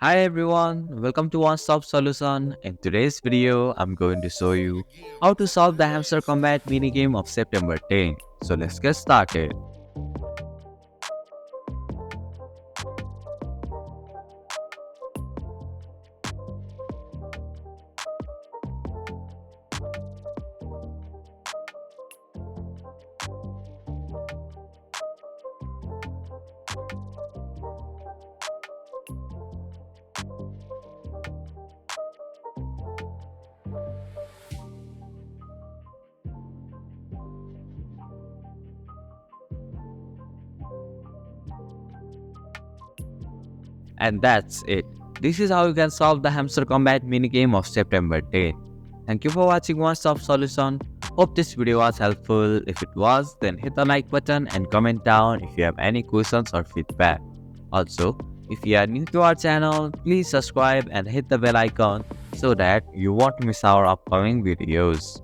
Hi everyone, welcome to One Stop Solution. In today's video, I'm going to show you how to solve the Hamster Combat minigame of September 10. So let's get started. And that's it. This is how you can solve the Hamster Combat minigame of September 10. Thank you for watching One Stop Solution. Hope this video was helpful. If it was, then hit the like button and comment down if you have any questions or feedback. Also, if you are new to our channel, please subscribe and hit the bell icon so that you won't miss our upcoming videos.